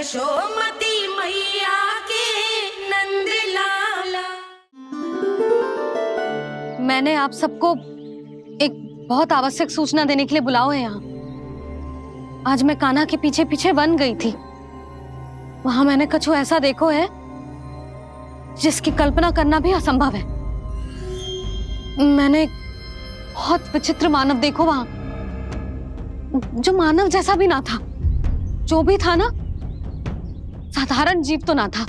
यशोमती मैया के नंद लाला। मैंने आप सबको एक बहुत आवश्यक सूचना देने के लिए बुलाओ है यहाँ। आज मैं कान्हा के पीछे पीछे वन गई थी। वहां मैंने कछु ऐसा देखो है जिसकी कल्पना करना भी असंभव है। मैंने बहुत विचित्र मानव देखो वहां, जो मानव जैसा भी ना था। जो भी था ना, साधारण जीव तो ना था।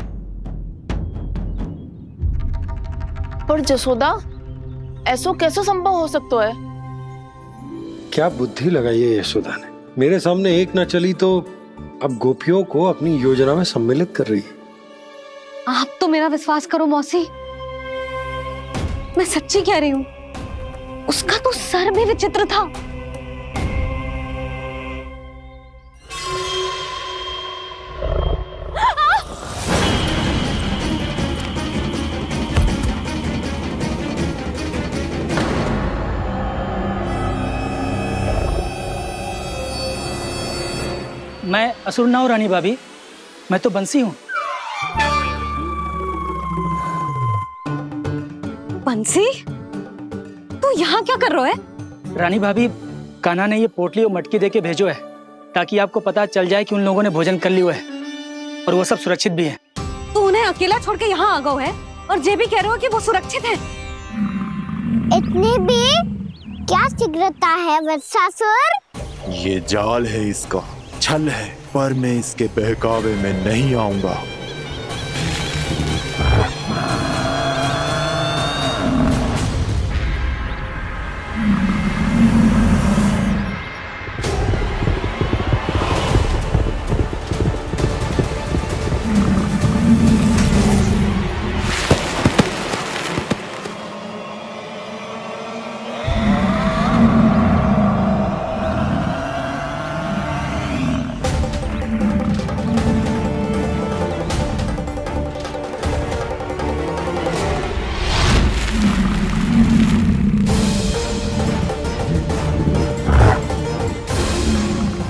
पर जसोदा, ऐसा कैसे संभव हो सकता है? क्या बुद्धि लगाई है यशोदा ने। मेरे सामने एक ना चली तो अब गोपियों को अपनी योजना में सम्मिलित कर रही है। आप तो मेरा विश्वास करो मौसी, मैं सच्ची कह रही हूं। उसका तो सर भी विचित्र था। मैं असुर ना हूं रानी भाभी, मैं तो बंसी हूं। बंसी, तू यहाँ क्या कर रहा है? रानी भाभी, कान्हा ने ये पोटली और मटकी देके भेजो है ताकि आपको पता चल जाए कि उन लोगों ने भोजन कर लिया है और वो सब सुरक्षित भी है। तू उन्हें अकेला छोड़ के यहाँ आ गए है और ये भी कह रहे हो कि वो सुरक्षित है। इतनी भी क्या शीघ्रता है वत्सासुर? ये जाल है, इसका छल है, पर मैं इसके बहकावे में नहीं आऊंगा।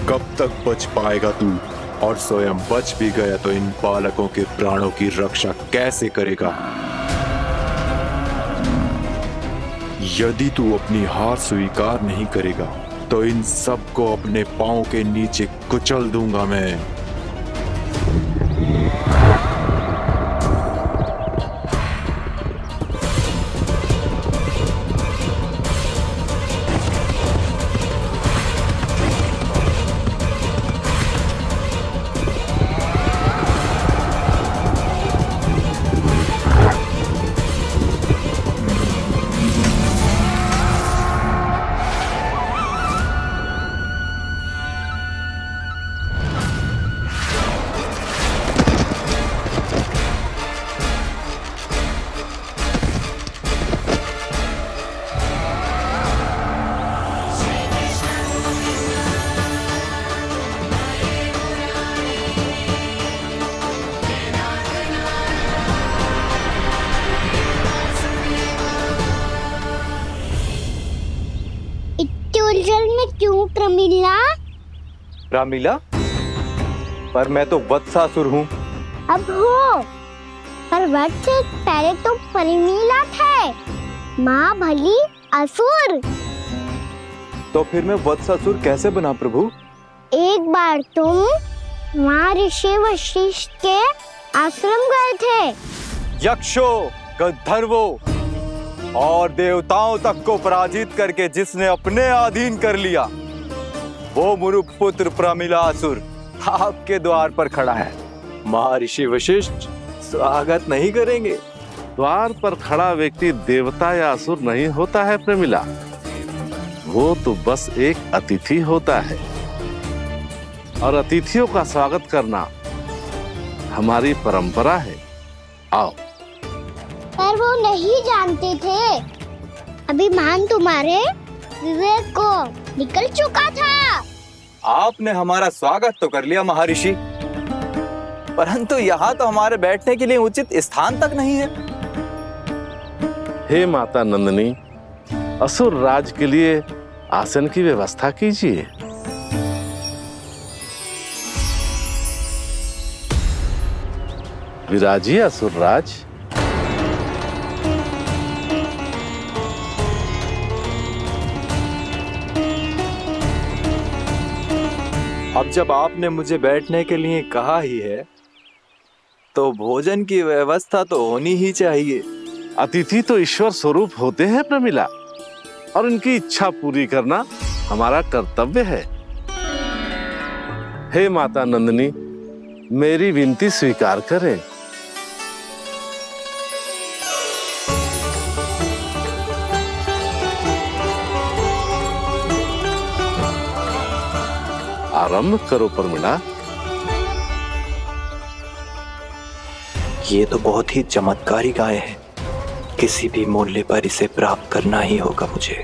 कब तक बच पाएगा तू? और स्वयं बच भी गया तो इन बालकों के प्राणों की रक्षा कैसे करेगा? यदि तू अपनी हार स्वीकार नहीं करेगा तो इन सबको अपने पांव के नीचे कुचल दूंगा मैं। उलझन में क्यों प्रमिला? रामलीला, पर मैं तो वत्सासुर हूँ। अब हो, पर वत्स से पहले तो प्रमिला थे। माँ भली असुर। तो फिर मैं वत्सासुर कैसे बना प्रभु? एक बार तुम वहाँ ऋषि वशिष्ठ के आश्रम गए थे। यक्षों, गंधर्वों और देवताओं तक को पराजित करके जिसने अपने अधीन कर लिया, वो मुरुपुत्र प्रमिलासुर आपके द्वार पर खड़ा है। महर्षि वशिष्ठ स्वागत नहीं करेंगे। द्वार पर खड़ा व्यक्ति देवता या असुर नहीं होता है प्रमिला, वो तो बस एक अतिथि होता है और अतिथियों का स्वागत करना हमारी परंपरा है। आओ। पर वो नहीं जानते थे। अभिमान तुम्हारे विवेक को निकल चुका था। आपने हमारा स्वागत तो कर लिया महर्षि, परंतु यहाँ तो हमारे बैठने के लिए उचित स्थान तक नहीं है। हे माता नंदिनी, असुर राज के लिए आसन की व्यवस्था कीजिए। विराजिए असुरराज। अब जब आपने मुझे बैठने के लिए कहा ही है तो भोजन की व्यवस्था तो होनी ही चाहिए। अतिथि तो ईश्वर स्वरूप होते हैं प्रमिला, और उनकी इच्छा पूरी करना हमारा कर्तव्य है। हे माता नंदिनी, मेरी विनती स्वीकार करें। आरंभ करो प्रमिला। ये तो बहुत ही चमत्कारी गाय है, किसी भी मूल्य पर इसे प्राप्त करना ही होगा मुझे।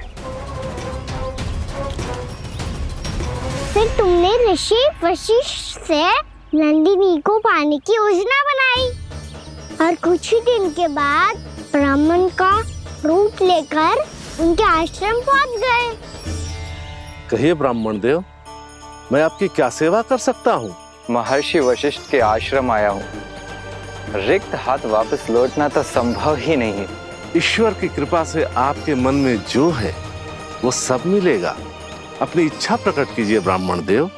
फिर तुमने ऋषि वशिष्ठ से नंदिनी को पाने की योजना बनाई और कुछ ही दिन के बाद ब्राह्मण का रूप लेकर उनके आश्रम पहुंच गए। कहिए ब्राह्मण देव, मैं आपकी क्या सेवा कर सकता हूँ? महर्षि वशिष्ठ के आश्रम आया हूँ। रिक्त हाथ वापस लौटना तो संभव ही नहीं है। ईश्वर की कृपा से आपके मन में जो है वो सब मिलेगा। अपनी इच्छा प्रकट कीजिए ब्राह्मण देव।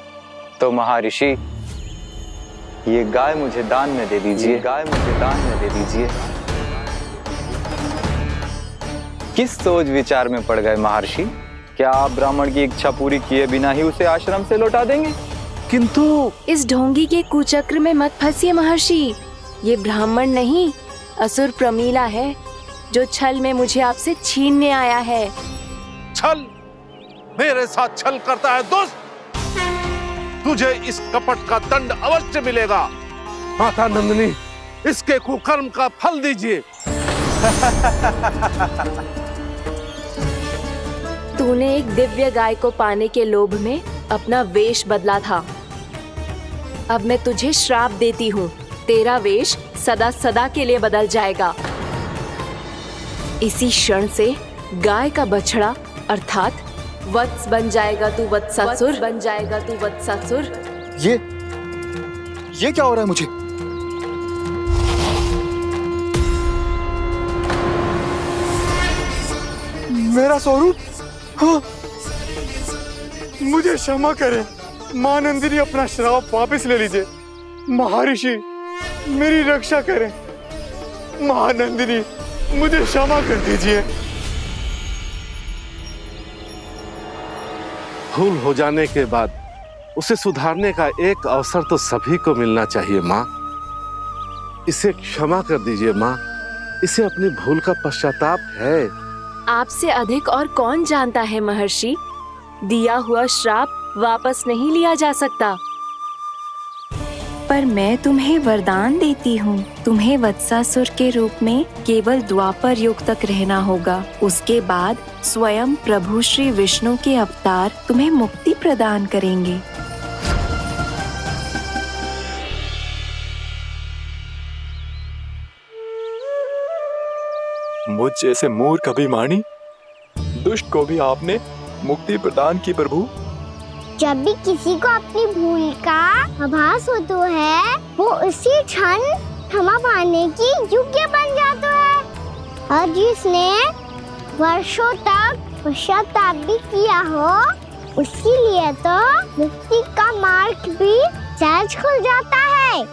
तो महर्षि, ये गाय मुझे दान में दे दीजिए। गाय मुझे दान में दे दीजिए। किस सोच विचार में पड़ गए महर्षि? क्या आप ब्राह्मण की इच्छा पूरी किए बिना ही उसे आश्रम से लौटा देंगे? किंतु इस ढोंगी के कुचक्र में मत फंसिए महर्षि। ये ब्राह्मण नहीं, असुर प्रमीला है, जो छल में मुझे आपसे छीनने आया है। छल? मेरे साथ छल करता है दुष्ट? तुझे इस कपट का दंड अवश्य मिलेगा। माता नंदिनी, इसके कुकर्म का फल दीजिए। तूने एक दिव्य गाय को पाने के लोभ में अपना वेश बदला था। अब मैं तुझे श्राप देती हूँ, तेरा वेश सदा सदा के लिए बदल जाएगा। इसी क्षण से गाय का बछड़ा अर्थात वत्स बन जाएगा तू वत्सासुर। बन जाएगा तू वत्सासुर। ये क्या हो रहा है मुझे? मेरा स्वरूप? हाँ। मुझे क्षमा करें मां नंदिनी, अपना श्राप वापस ले लीजिए। महर्षि, मेरी रक्षा करें। मां नंदिनी, मुझे क्षमा कर दीजिए। भूल हो जाने के बाद उसे सुधारने का एक अवसर तो सभी को मिलना चाहिए माँ। इसे क्षमा कर दीजिए माँ, इसे अपनी भूल का पश्चाताप है। आपसे अधिक और कौन जानता है महर्षि, दिया हुआ श्राप वापस नहीं लिया जा सकता। पर मैं तुम्हें वरदान देती हूँ, तुम्हें वत्सासुर के रूप में केवल द्वापर युग तक रहना होगा। उसके बाद स्वयं प्रभु श्री विष्णु के अवतार तुम्हें मुक्ति प्रदान करेंगे। मुझ जैसे मूर्ख अभिमानी दुष्ट को भी आपने मुक्ति प्रदान की प्रभु। जब भी किसी को अपनी भूल का आभास होता है, वो उसी क्षण क्षमा पाने की योग्य बन जाता है। और जिसने वर्षों तक पश्चाताप भी किया हो, उसके लिए तो मुक्ति का मार्ग भी सहज खुल जाता है।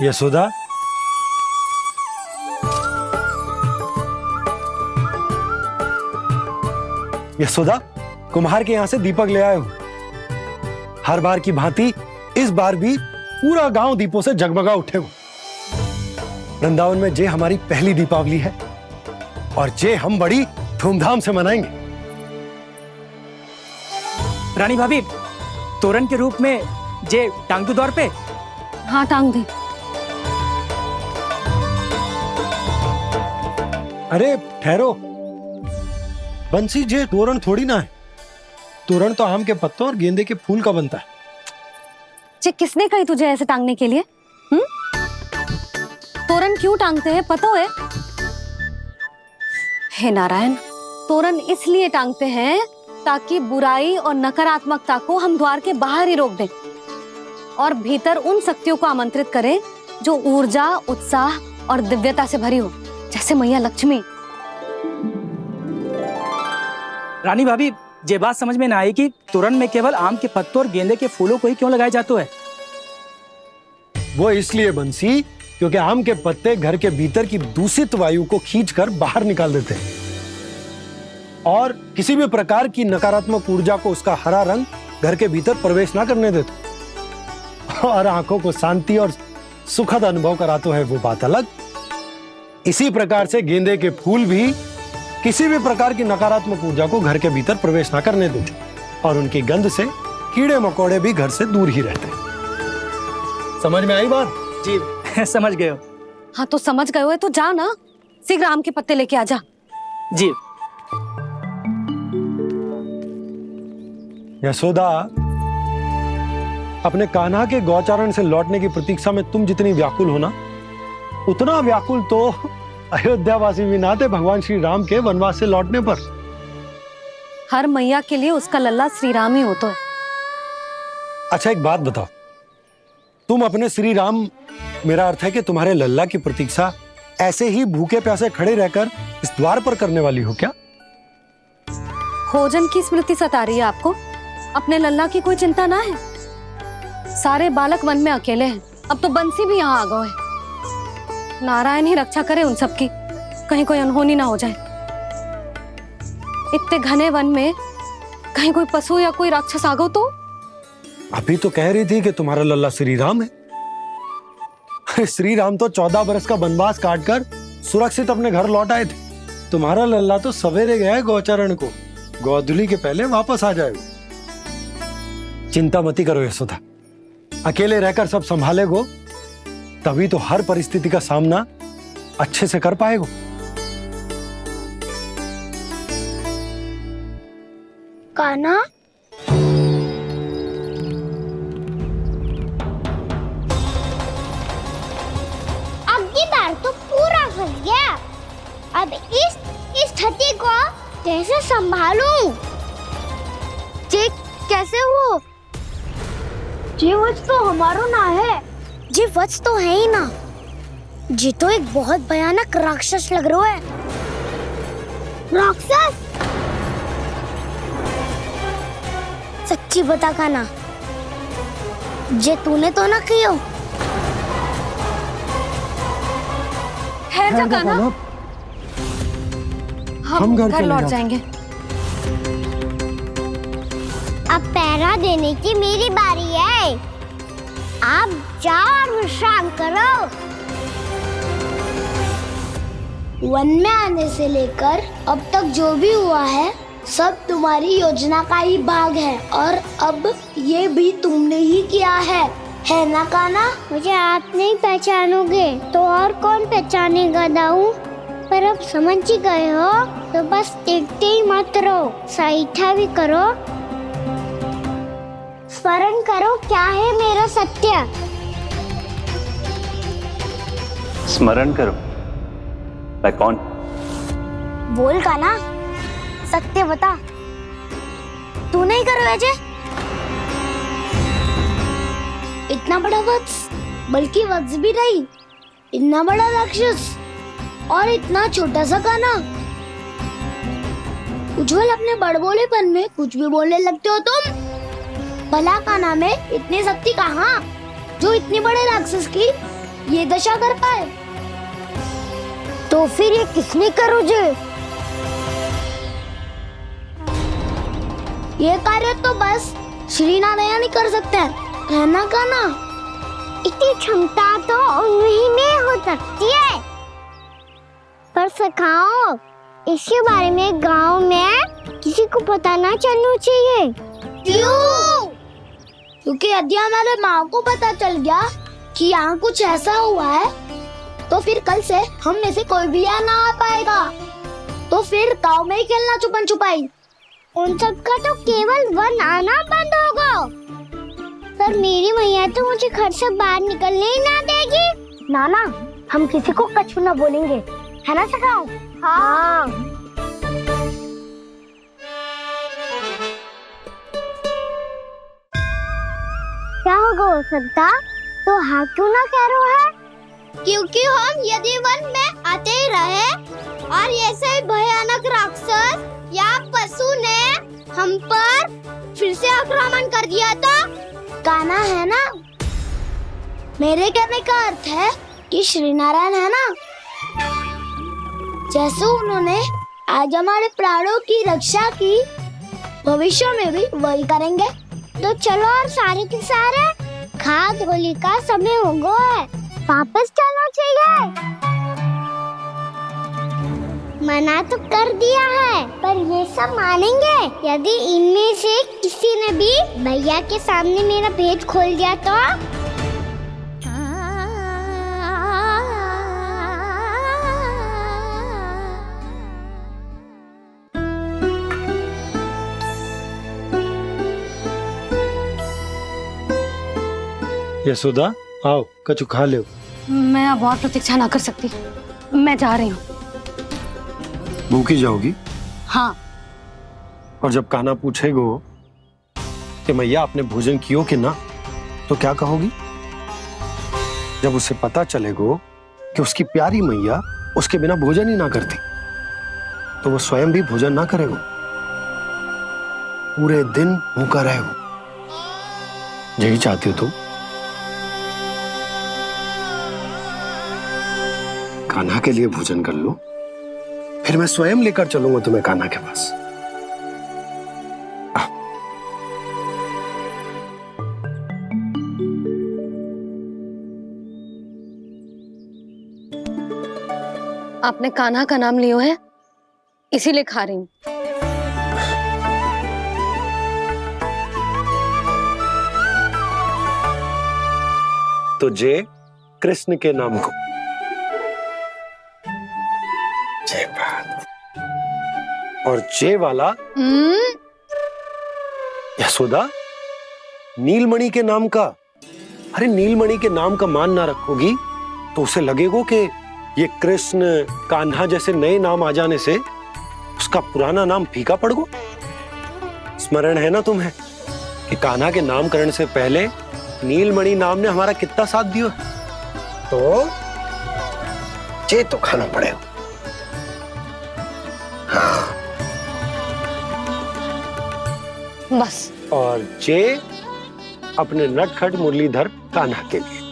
यशोदा, यशोदा, कुम्हार के यहाँ से दीपक ले आया हूं। हर बार की भांति इस बार भी पूरा गांव दीपों से जगमगा उठे हो। वृंदावन में जे हमारी पहली दीपावली है और जे हम बड़ी धूमधाम से मनाएंगे। रानी भाभी, तोरण के रूप में जे टांग दो द्वार पे। हाँ, टांग दे। अरे ठहरो, बंसी जे तोरण थोड़ी ना है। तोरण तो आम के पत्तों और गेंदे के फूल का बनता है। जे किसने कही तुझे ऐसे टांगने के लिए? तोरण क्यों टांगते हैं पता है? हे नारायण, तोरण इसलिए टांगते हैं ताकि बुराई और नकारात्मकता को हम द्वार के बाहर ही रोक दें और भीतर उन शक्तियों को आमंत्रित करें जो ऊर्जा, उत्साह और दिव्यता से भरी हो, जैसे मैया लक्ष्मी। रानी भाभी, ये बात समझ में ना आई कि तोरण में केवल आम के पत्तों और गेंदे के फूलों को ही क्यों लगाया जाता है? वो इसलिए बंसी, क्योंकि आम के पत्ते घर के भीतर की दूषित वायु को खींचकर बाहर निकाल देते हैं और किसी भी प्रकार की नकारात्मक ऊर्जा को उसका हरा रंग घर के भीतर प्रवेश ना करने देते और आंखों को शांति और सुखद अनुभव कराते है, वो बात अलग। इसी प्रकार से गेंदे के फूल भी किसी भी प्रकार की नकारात्मक ऊर्जा को घर के भीतर प्रवेश ना करने देते और उनकी गंध से कीड़े मकोड़े भी घर से दूर ही रहते हैं। समझ में आई बात? जी समझ गए हो। हाँ तो समझ गए हो तो जा ना, शीघ्र आम के पत्ते लेके आजा। जी। यशोदा, अपने कान्हा के गौचारण से लौटने की प्रतीक्षा में तुम जितनी व्याकुल हो ना, उतना व्याकुल तो अयोध्यावासी भी ना थे भगवान श्री राम के वनवास से लौटने पर। हर मैया के लिए उसका लल्ला श्री राम ही होता है। अच्छा एक बात बताओ, तुम अपने श्री राम, मेरा अर्थ है कि तुम्हारे लल्ला की प्रतीक्षा ऐसे ही भूखे प्यासे खड़े रहकर इस द्वार पर करने वाली हो क्या? भोजन की स्मृति सता रही है आपको? अपने लल्ला की कोई चिंता ना है। सारे बालक वन में अकेले हैं, अब तो बंसी भी यहाँ आ गए हैं। नारायण ही रक्षा करे उन सबकी, कहीं कोई अनहोनी ना हो जाए। इतने घने वन में कहीं कोई पशु या कोई राक्षस आ गो तो? अभी तो कह रही थी कि तुम्हारा लल्ला श्री राम है। श्री राम तो 14 बरस का वनवास काटकर सुरक्षित अपने घर लौट आए थे। तुम्हारा लल्ला तो सवेरे गया है गौचरण को, गोधूली के पहले वापस आ जाएगा। चिंता मती करो यशोदा, अकेले रहकर सब संभालेगो तभी तो हर परिस्थिति का सामना अच्छे से कर पाएगो। कान्हा, बार तो पूरा फंस गया। अब इस स्थिति को कैसे संभालूं? जी कैसे हो? जी वत्स तो हमारो ना है। जी वत्स तो है ही ना। जी तो एक बहुत भयानक राक्षस लग रहा है। राक्षस? सच्ची बता कान्हा, जे तूने तो ना कियो? ठहर जा कान्हा, हम घर लौट जाएंगे। अब पहरा देने की मेरी बारी है। आप जाओ और विश्राम करो। वन में आने से लेकर अब तक जो भी हुआ है सब तुम्हारी योजना का ही भाग है और अब ये भी तुमने ही किया है ना कान्हा? मुझे आप नहीं पहचानोगे तो और कौन पहचानेगा दाऊ? पर अब समझ ही गए हो तो बस देखते ही मत रहो, सईठा भी करो, स्मरण करो क्या है मेरा सत्य। स्मरण करो? मैं कौन? बोल कान्हा, सत्य बता। तू नहीं करो अजय? इतना बड़ा वत्स, बल्कि वत्स भी नहीं, इतना बड़ा राक्षस और इतना छोटा सा कान्हा। उज्जवल अपने बड़बोलेपन में कुछ भी बोलने लगते हो तुम। भला कान्हा में इतनी शक्ति कहाँ जो इतनी बड़े राक्षस की ये दशा कर पाए? तो फिर ये किसने करो जे? ये कार्य तो बस श्री नारायण ही कर सकते हैं, है ना कान्हा? इतनी क्षमता तो उन्हीं में हो सकती है, पर सखाओ इसके बारे में गांव में किसी को पता ना चलना चाहिए। क्यों? क्योंकि यदि हमारे माँ को पता चल गया कि यहाँ कुछ ऐसा हुआ है तो फिर कल से हम में से कोई भी यहाँ ना आ पाएगा। तो फिर गांव में ही खेलना छुपन छुपाई। उन सबका तो केवल वन आना बंद होगा। पर मेरी मैया तो मुझे घर से बाहर निकलने ही ना देगी। नाना, हम किसी को कछु ना बोलेंगे, है ना सखाओ? हाँ। क्या होगा हो सकता? तो हाँ क्यों ना कह रहा है? क्योंकि हम यदि वन में आते ही रहे और ऐसे भयानक राक्षस या पशु ने हम पर फिर से आक्रमण कर दिया तो कान्हा है ना, मेरे कहने का अर्थ है कि श्री नारायण है ना, जैसे उन्होंने आज हमारे प्राणों की रक्षा की, भविष्य में भी वही करेंगे। तो चलो और सारे के सारे खाद होली का समय हो गया है, वापस चलो चाहिए। मना तो कर दिया है, पर ये सब मानेंगे यदि इनमें से किसी ने भी भैया के सामने मेरा भेद खोल दिया तो? यशोदा, आओ कछु खा ले। मैं अब और प्रतीक्षा ना कर सकती, मैं जा रही हूँ। भूखी जाओगी? हाँ। और जब कान्हा पूछेगो कि मैया आपने भोजन कियो कि ना, तो क्या कहोगी? जब उसे पता चलेगो कि उसकी प्यारी मैया उसके बिना भोजन ही ना करती, तो वो स्वयं भी भोजन ना करेगो, पूरे दिन भूखा रहेगो। यही चाहती हो तुम? कान्हा के लिए भोजन कर लो, फिर मैं स्वयं लेकर चलूंगा तुम्हें कान्हा के पास। आपने कान्हा का नाम लियो है, इसीलिए खा रही हूँ। तो जय कृष्ण के नाम को। जय बात। और जय वाला यशोदा, नीलमणि के नाम का। अरे नीलमणि के नाम का मान ना रखोगी तो उसे लगेगा कि ये कृष्ण कान्हा जैसे नए नाम आ जाने से उसका पुराना नाम फीका पड़ गो। स्मरण है ना तुम्हें कि कान्हा के नामकरण से पहले नीलमणि नाम ने हमारा कितना साथ दिया? तो जे तो खाना पड़ेगा। हाँ। बस। और जे अपने नटखट मुरलीधर कान्हा के लिए।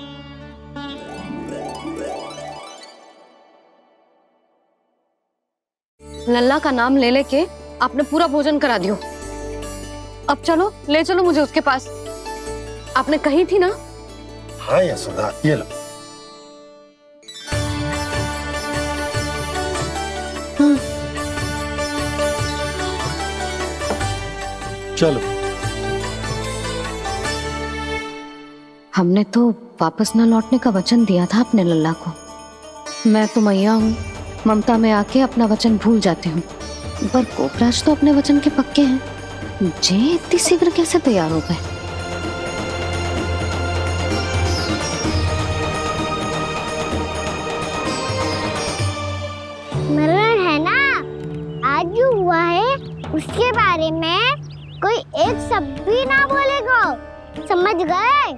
लल्ला का नाम ले लेके आपने पूरा भोजन करा दियो। अब चलो, ले चलो मुझे उसके पास। आपने कही थी ना? हाँ यशोदा, ये लो। चलो। हमने तो वापस न लौटने का वचन दिया था अपने लल्ला को। मैं तो मैया हूँ, ममता में आके अपना वचन भूल जाती हूँ, पर गोपराज तो अपने वचन के पक्के हैं। जे इतनी शीघ्र कैसे तैयार हो गए? मरण है ना, आज जो हुआ है उसके बारे में कोई एक शब्द भी ना बोलेगा, समझ गए?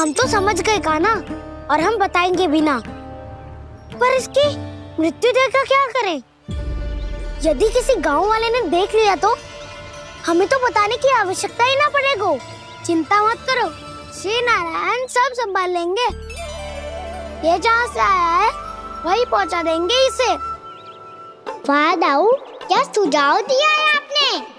हम तो समझ गए कान्हा, और हम बताएंगे भी ना। पर इसकी मृत्यु देखकर क्या करें? यदि किसी गांव वाले ने देख लिया तो हमें तो बताने की आवश्यकता ही ना पड़ेगा। चिंता मत करो, श्री नारायण सब संभाल लेंगे। ये जहाँ से आया है वही पहुँचा देंगे इसे। वाह दाऊ, क्या सुझाव दिया है आपने?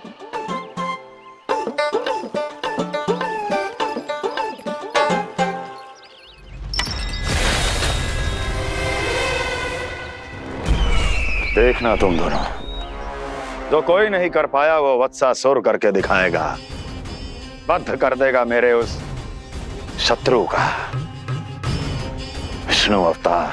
देखना तुम दोनों, जो कोई नहीं कर पाया वो वत्सासुर करके दिखाएगा, बद्ध कर देगा मेरे उस शत्रु का विष्णु अवतार।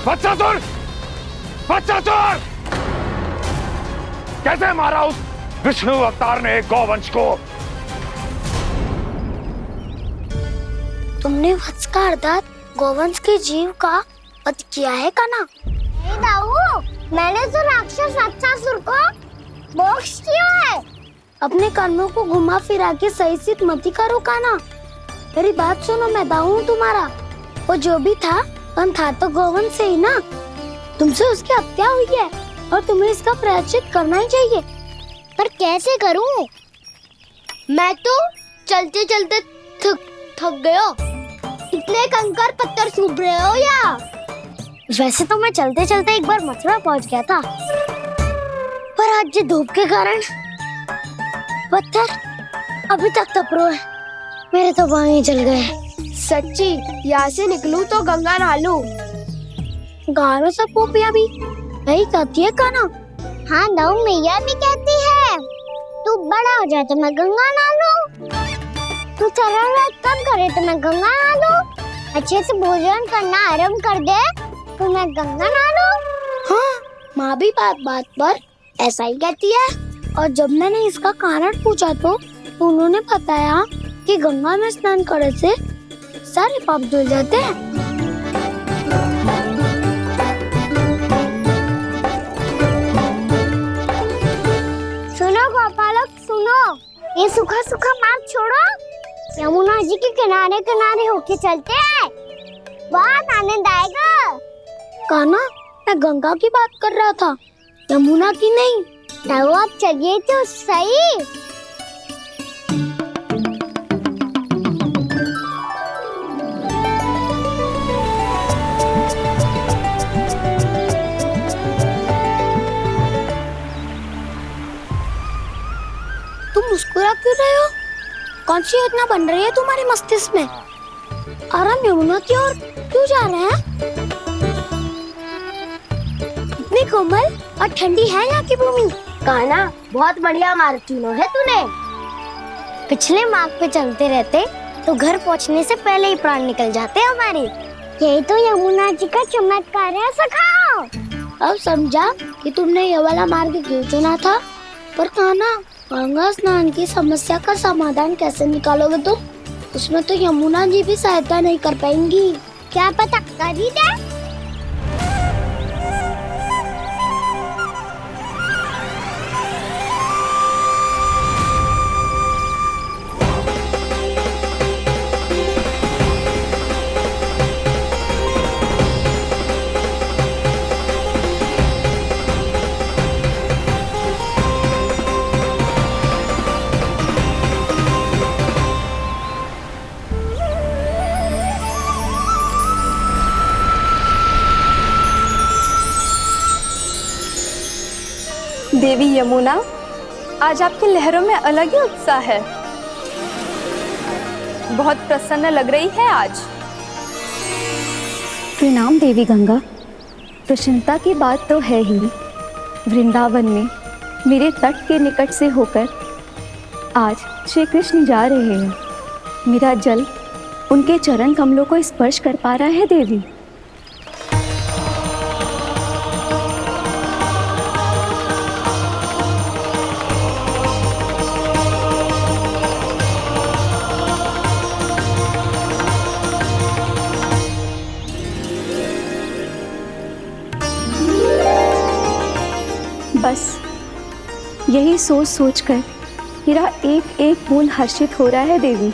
वत्सासुर! वत्सासुर! कैसे मारा उस विष्णु अवतार ने गौवंश को? तुमने वत्स का अर्थात गौवंश के जीव का वध किया है काना? नहीं दाऊ, मैंने तो राक्षस वत्सासुर को मोक्ष किया है। अपने कर्मों को घुमा फिरा के सही सिद्ध मत करो काना। मेरी बात सुनो, मैं दाऊ हूँ तुम्हारा। वो जो भी था पर था तो गौवंश से ही ना। तुमसे उसकी हत्या हुई है और तुम्हें इसका प्रायश्चित करना ही चाहिए। पर कैसे करूं? मैं तो चलते चलते थक गया। इतने कंकर पत्थर सूख रहे हो या? वैसे तो मैं चलते चलते एक बार मथुरा पहुंच गया था, पर आज ये धूप के कारण पत्थर अभी तक तप रहे हैं। मेरे तो पाँव ही जल गए। सच्ची, यहाँ से निकलूं तो गंगा नहा लूं। गारों से पोपिया भी यही कहती है काना। हाँ दाऊ, मैया भी कहती है तू बड़ा हो जाए तो मैं गंगा नहा लूं, तू चरण व्रत कब करे तो मैं गंगा नहा लूं, अच्छे से भोजन करना आरंभ कर दे तो मैं गंगा नहा लूं। हाँ, माँ भी बात बात पर ऐसा ही कहती है। और जब मैंने इसका कारण पूछा तो उन्होंने बताया कि गंगा में स्नान करने से सारे पाप धुल जाते हैं। सुनो गोपालक, सुनो, ये सूखा सूखा मार्ग छोड़ो, यमुना जी के किनारे किनारे होके चलते हैं, बहुत आनंद आएगा। काना, मैं गंगा की बात कर रहा था, यमुना की नहीं। तो आप चलिए तो सही। तुम मुस्कुरा क्यों रहे हो? कौन सी योजना बन रही है तुम्हारे मस्तिष्क में? और हम यमुना की ओर क्यों जा रहे हैं? इतनी कोमल और ठंडी है यहाँ की भूमि। काना, बहुत बढ़िया मार्ग चुना है तूने। पिछले मार्ग पे चलते रहते तो घर पहुँचने से पहले ही प्राण निकल जाते हमारे। यही तो यमुना जी का चमत्कार है सखाओ। अब समझा कि तुमने ये वाला मार्ग क्यों चुना था। पर काना, गंगा स्नान की समस्या का समाधान कैसे निकालोगे तुम? उसमें तो यमुना जी भी सहायता नहीं कर पाएंगी। क्या पता कर ही दे। देवी यमुना, आज आपकी लहरों में अलग ही उत्साह है। बहुत प्रसन्न लग रही है आज। प्रणाम देवी गंगा। प्रसन्नता की बात तो है ही। वृंदावन में मेरे तट के निकट से होकर आज श्री कृष्ण जा रहे हैं। मेरा जल उनके चरण कमलों को स्पर्श कर पा रहा है देवी। बस यही सोच सोचकर मेरा एक एक बूंद हर्षित हो रहा है देवी।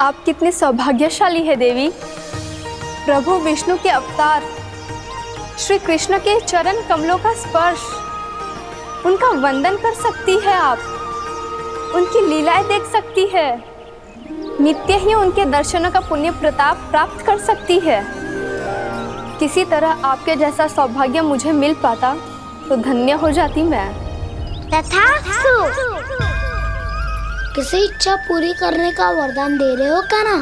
आप कितने सौभाग्यशाली है देवी। प्रभु विष्णु के अवतार श्री कृष्ण के चरण कमलों का स्पर्श, उनका वंदन कर सकती है आप, उनकी लीलाएं देख सकती है, नित्य ही उनके दर्शनों का पुण्य प्रताप प्राप्त कर सकती है। किसी तरह आपके जैसा सौभाग्य मुझे मिल पाता तो धन्य हो जाती मैं। तथास्तु। किसी इच्छा पूरी करने का वरदान दे रहे हो काना?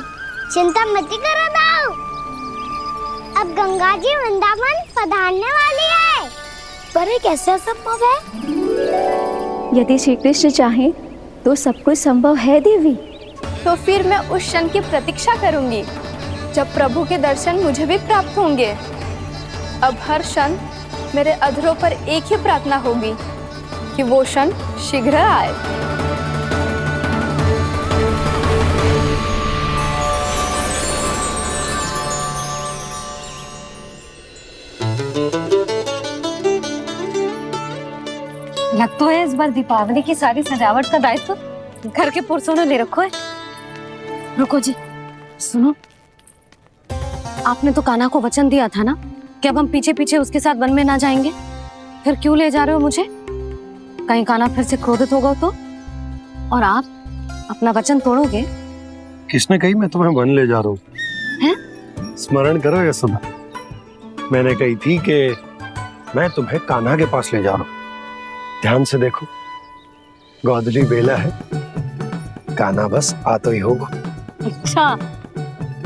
चिंता मत करो दाऊ, अब गंगा जी वृंदावन पधारने वाली है। पर ये कैसे संभव है? यदि श्री कृष्ण चाहे तो सब कुछ संभव है देवी। तो फिर मैं उस क्षण की प्रतीक्षा करूंगी जब प्रभु के दर्शन मुझे भी प्राप्त होंगे। अब हर क्षण मेरे अधरों पर एक ही प्रार्थना होगी कि वो क्षण शीघ्र आए। लग तो है इस बार दीपावली की सारी सजावट का दायित्व घर के पुरुषों ने ले रखो है। रुको जी, सुनो, आपने तो कान्हा को वचन दिया था ना कि अब हम पीछे पीछे उसके साथ वन में ना जाएंगे। फिर क्यों ले जा रहे हो मुझे? कहीं कान्हा फिर से क्रोधित होगा तो? और आप अपना वचन तोड़ोगे? किसने कही मैं तुम्हें वन ले जा रहा हूँ? हैं? स्मरण करो यशोदा, मैंने कही थी कि मैं तुम्हें कान्हा के पास ले जा रहा हूँ। ध्यान से देखो, गोधली बेला है, कान्हा बस आ तो ही होगा। अच्छा,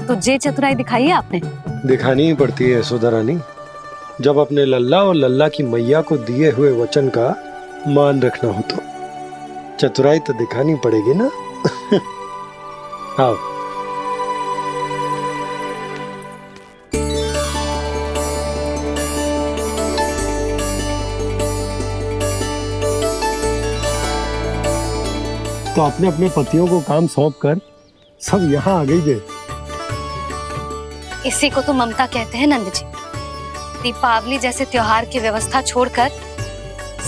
तो जे चतुराई दिखाई है आपने? दिखानी ही पड़ती है यशोदा रानी, जब अपने लल्ला और लल्ला की मैया को दिए हुए वचन का मान रखना हो तो चतुराई तो दिखानी पड़ेगी ना। आओ। तो अपने अपने पतियों को काम सौंप कर सब यहाँ आ गई थे। इसी को तो ममता कहते हैं नंद जी। दीपावली जैसे त्योहार की व्यवस्था छोड़कर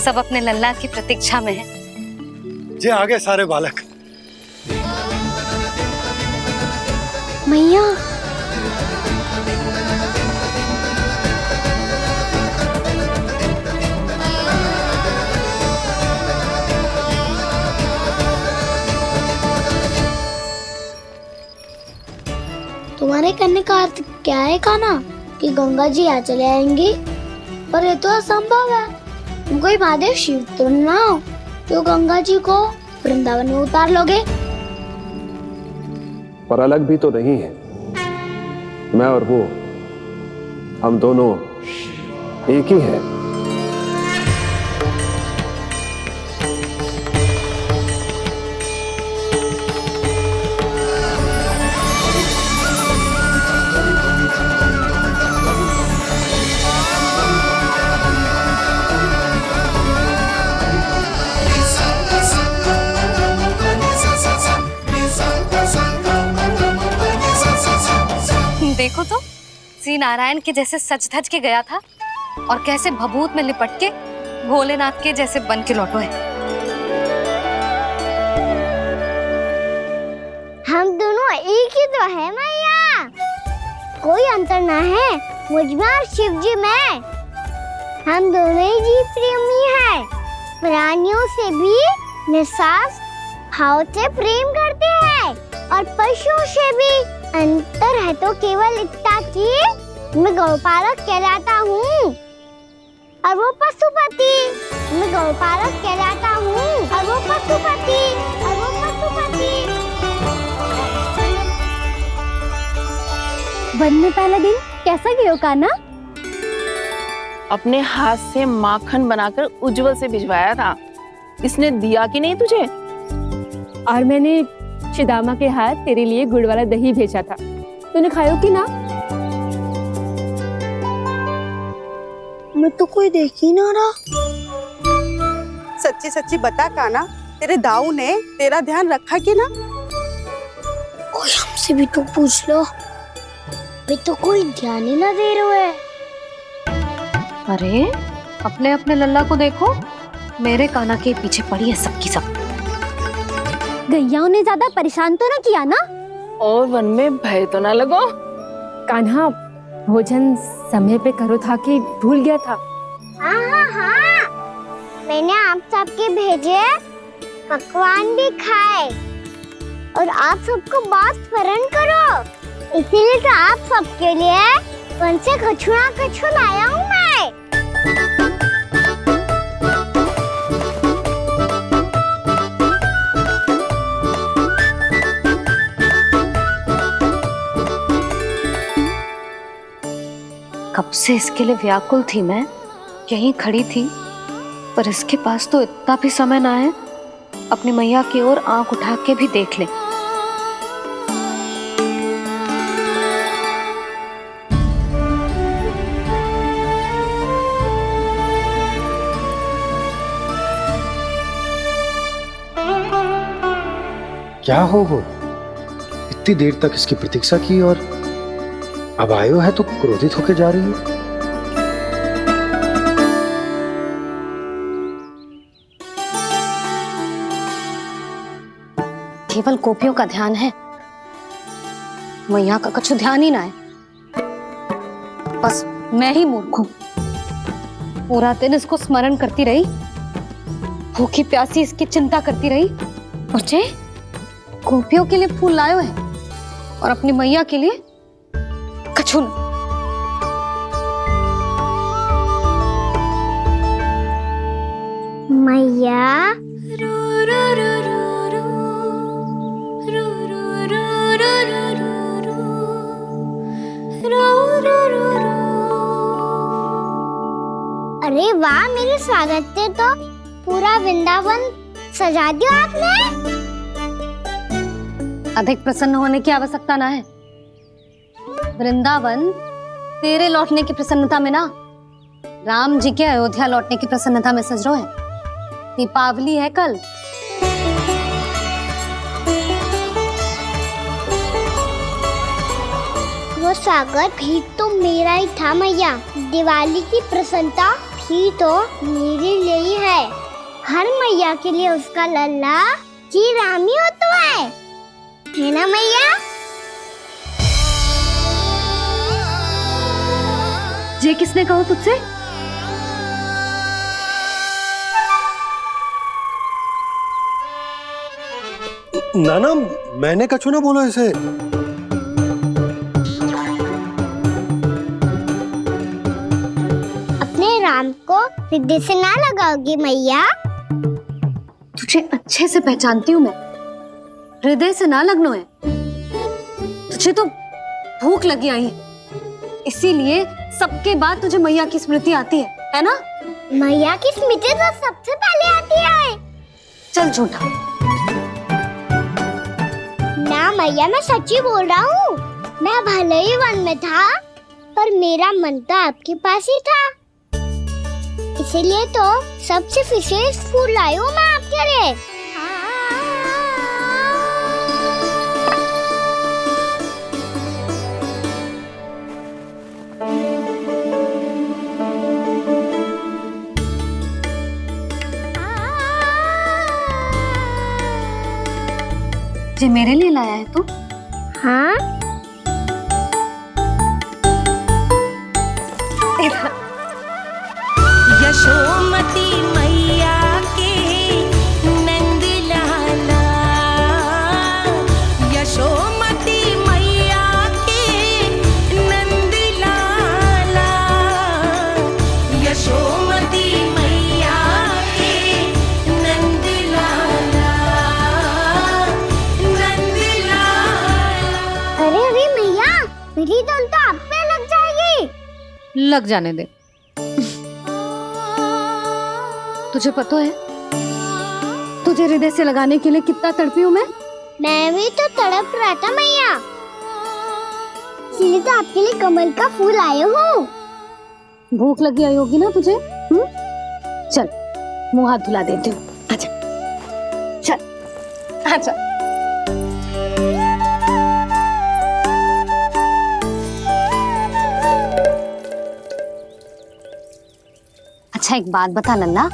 सब अपने लल्ला की प्रतीक्षा में हैं। जे आगे सारे बालक। मैया, तुम्हारे कहने का अर्थ क्या है कान्हा? कि गंगा जी आ चले आएंगी? पर ये तो असंभव है। तुम कोई महादेव शिव तो ना हो तो गंगा जी को वृंदावन में उतार लोगे? पर अलग भी तो नहीं है। मैं और वो, हम दोनों एक ही हैं। देखो तो, श्री नारायण के जैसे सच धज के गया था और कैसे भभूत में लिपट के भोलेनाथ के जैसे बन के लौटो है। हम दोनों एक ही तो है मैया, कोई अंतर ना है मुझ में और शिव जी में। हम दोनों ही जीव प्रेमी हैं, प्राणियों से भी निस्वार्थ भाव से प्रेम करते हैं और पशुओं से भी। अंतर है तो केवल इतना कि मैं गौपालक कहलाता हूँ और वो पशुपति। मैं गौपालक कहलाता हूँ और वो पशुपति। वन में पहला दिन कैसा गया कान्हा? अपने हाथ से माखन बनाकर उज्जवल से भिजवाया था। इसने दिया कि नहीं तुझे? और मैंने शिदामा के हाथ तेरे लिए गुड़ वाला दही भेजा था, तूने खायो कि ना? मैं तो कोई देख ही ना रहा। सच्ची सच्ची बता कान्हा, तेरे दाऊ ने तेरा ध्यान रखा कि ना? कोई हमसे भी तो पूछ लो, वे तो कोई ध्यान ही ना दे रहे हैं। अरे अपने अपने लल्ला को देखो, मेरे कान्हा के पीछे पड़ी है सबकी सब। गैयाओं ने ज्यादा परेशान तो ना किया ना? और वन में भय तो ना लगो? कान्हा भोजन समय पे करो था कि भूल गया था? हाँ, मैंने आप सबके भेजे पकवान भी खाए और आप सबको बात स्मरण करो, इसीलिए तो आप सबके लिए वन से कछु ना कछु लाया हूँ मैं। कब से इसके लिए व्याकुल थी मैं, यहीं खड़ी थी, पर इसके पास तो इतना भी समय ना है अपनी मैया की ओर आंख उठा के भी देख ले। क्या हो वो? इतनी देर तक इसकी प्रतीक्षा की और अब आयो है तो क्रोधित होकर जा रही है। केवल गोपियों का ध्यान है, मैया का कुछ ध्यान ही ना है। बस मैं ही मूर्ख हूं, पूरा दिन इसको स्मरण करती रही, भूखी प्यासी इसकी चिंता करती रही, और जे गोपियों के लिए फूल लायो है और अपनी मैया के लिए कछु न। मैया अरे वाह, मेरे स्वागत से तो पूरा वृंदावन सजा दिया आपने। अधिक प्रसन्न होने की आवश्यकता ना है। वृंदावन तेरे लौटने की प्रसन्नता में ना, राम जी के अयोध्या लौटने की प्रसन्नता में सज रहे हैं। दीपावली है कल। वो स्वागत भी तो मेरा ही था मैया। दिवाली की प्रसन्नता भी तो मेरे लिए ही है। हर मैया के लिए उसका लल्ला जी राम ही होता है ना मैया? ये किसने कहा तुझसे? ना ना, मैंने कछु ना बोला इसे। अपने राम को हृदय से ना लगाओगी मैया? तुझे अच्छे से पहचानती हूँ मैं, हृदय से ना लगनो है। तुझे तो भूख लगी आई है, इसीलिए सबके बाद तुझे मैया की स्मृति आती है ना? मैया की स्मृति तो सबसे पहले आती है। चल झूठा। ना मैया, मैं सच्ची बोल रहा हूँ। मैं भले ही वन में था, पर मेरा मन तो आपके पास ही था। इसीलिए तो सबसे विशेष फूल लाई हूँ मैं आपके लिए। ये मेरे लिए लाया है तू? हाँ। यशोमती मैया के नंद लाला, यशोमती मैया के नंद लाला, यशोमती मैया के नंद लाला, नंद लाला। अरे अरे मैया, मेरी धुन तो आप पे लग जाएगी। लग जाने दे। तुझे पता है तुझे हृदय से लगाने के लिए कितना तड़पी हूँ मैं? मैं भी तो तड़प रहा था मैया, इसलिए तो आपके लिए कमल का फूल आया हूँ। भूख लगी आई होगी ना तुझे? चल मुंह हाथ धुला देती हूँ। आजा, चल आजा। अच्छा एक बात बता नन्ना,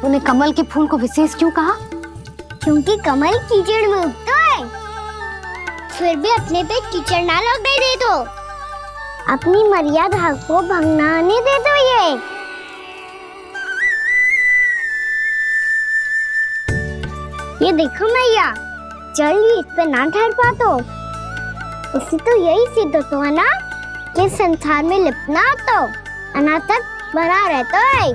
तूने कमल के फूल को विशेष क्यों कहा? क्योंकि कमल कीचड़ में उगता है, फिर भी अपने पे कीचड़ ना लगने दे दो। अपनी मर्यादा को भंगना नहीं दे दो। ये देखो मैया, जल भी इस पे ना ठहर पा तो उससे तो यही सिद्ध होता है ना कि संसार में लिपना तो अनाथ तक बना रहता है।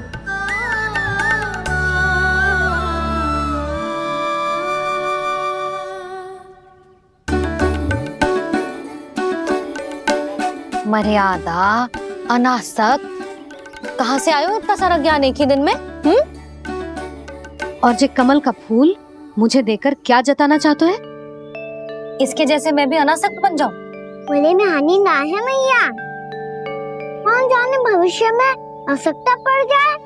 मर्यादा अनासक, कहाँ से आयो इतना सारा ज्ञान एक ही दिन में? और जे कमल का फूल मुझे देकर क्या जताना चाहते है? इसके जैसे मैं भी अनासक्त बन जाऊं? बोले में हानि ना है मैया, कौन जाने भविष्य में आवश्यकता पड़ जाए।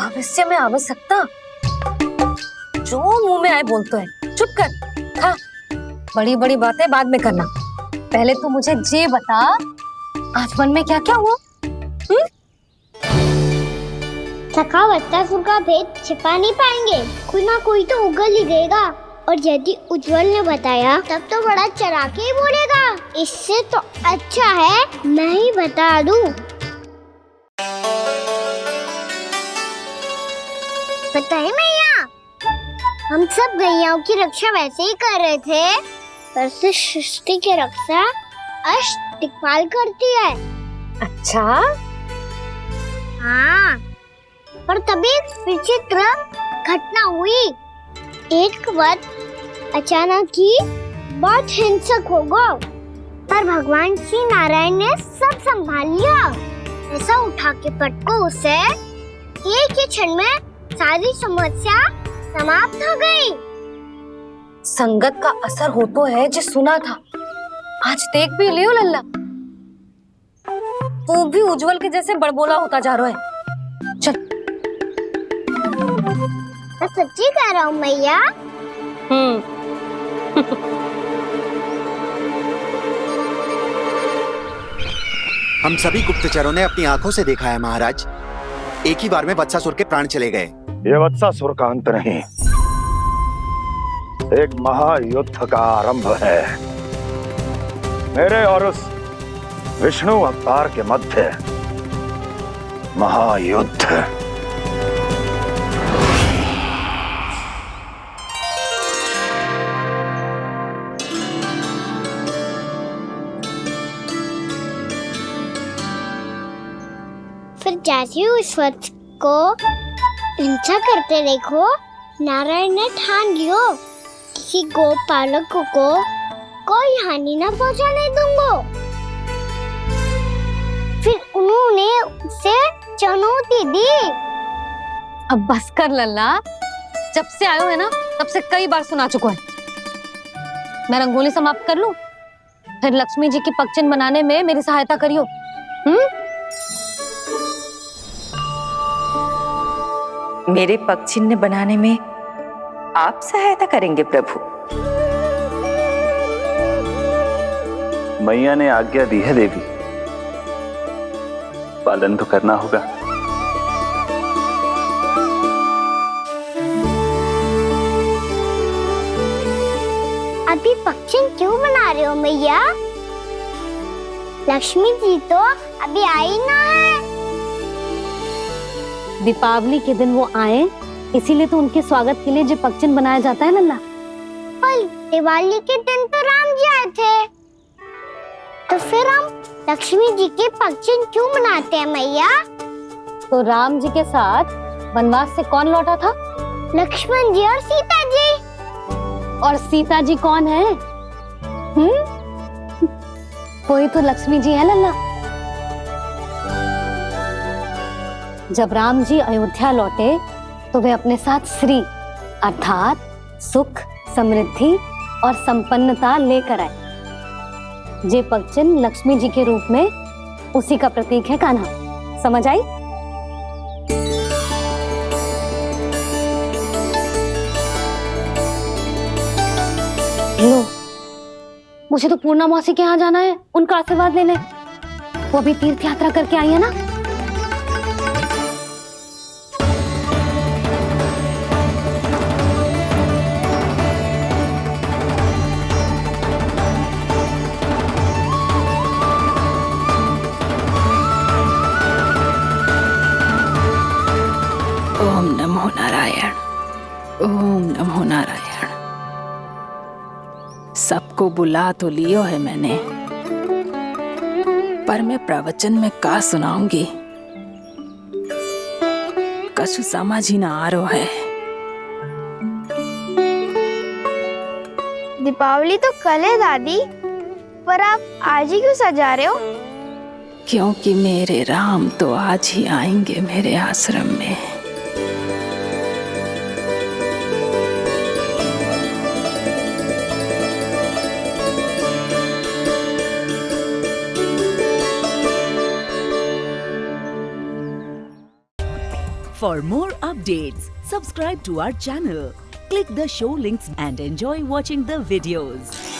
भविष्य में आवश्यकता? जो मुंह में आए बोलते हैं, चुप कर। हाँ, बड़ी बड़ी बातें बाद में करना, पहले तू मुझे ये बता आज मन में क्या क्या हुआ? सखा बत्तासुर का भेद छिपा नहीं पाएंगे, कोई ना कोई तो उगल ही गएगा। और यदि उज्जवल ने बताया तब तो बड़ा चढ़ा के ही बोलेगा, इससे तो अच्छा है मैं ही बता दूं। पता है मैया, हम सब गैयाओं की रक्षा वैसे ही कर रहे थे, पर से सृष्टि की रक्षा अष्ट दिक्पाल करती है। अच्छा? हाँ, पर तभी विचित्र घटना हुई। एक वक्त अचानक ही बहुत हिंसक हो गया, पर भगवान श्री नारायण ने सब संभाल लिया। ऐसा उठा के पटको उसे, एक ही क्षण में सारी समस्या समाप्त हो गई। संगत का असर हो तो है, जो सुना था आज देख भी लियो लल्ला। तू भी उज्जवल के जैसे बड़बोला होता जा रहा है। चल। मैं सच्ची कह रहा हूँ मैया। हम सभी गुप्तचरों ने अपनी आंखों से देखा है महाराज, एक ही बार में वत्सासुर के प्राण चले गए। ये वत्सासुर का अंत नहीं, एक महायुद्ध का आरंभ है। मेरे और उस विष्णु अवतार के मध्य महायुद्ध। फिर जैसे ही उस वक्त को हिंसा करते देखो, नारायण ने ठान लियो किसी गोपालक को कोई हानि न पहुंचाने दूंगा। फिर उन्होंने उसे चुनौती दी। अब बस कर लल्ला, जब से आयो है ना तब से कई बार सुना चुका है। मैं रंगोली समाप्त कर लूं, फिर लक्ष्मी जी की पगचिन बनाने में मेरी सहायता करियो। मेरे पगचिन्ह बनाने में आप सहायता करेंगे प्रभु? मैया ने आज्ञा दी है देवी, पालन तो करना होगा। अभी पक्षी क्यों बना रहे हो मैया? लक्ष्मी जी तो अभी आई ना है। दीपावली के दिन वो आए, इसीलिए तो उनके स्वागत के लिए जो पगचिन बनाया जाता है लल्ला। पर दिवाली के दिन तो राम जी आए थे, तो फिर हम लक्ष्मी जी के पगचिन क्यों बनाते हैं मैया? तो राम जी के साथ वनवास से कौन लौटा था? लक्ष्मण जी और सीता जी। और सीता जी कौन है? कोई तो लक्ष्मी जी है लल्ला। जब राम जी अयोध्या लौटे तो वे अपने साथ श्री अर्थात सुख, समृद्धि और संपन्नता लेकर आए। जे पगचिन लक्ष्मी जी के रूप में उसी का प्रतीक है कान्हा। समझ आई? लो, मुझे तो पूर्णा मौसी के यहाँ जाना है, उनका आशीर्वाद लेने। वो भी तीर्थ यात्रा करके आई है ना। ओम नमो नारायण, ओम नमो नारायण। सबको बुला तो लियो है मैंने, पर मैं प्रवचन में का सुनाऊंगी, कछु समझ ही ना आ रहा है। दीपावली तो कल है दादी, पर आप आज ही क्यों सजा रहे हो? क्योंकि मेरे राम तो आज ही आएंगे मेरे आश्रम में। For more updates, subscribe to our channel, click the show links and enjoy watching the videos.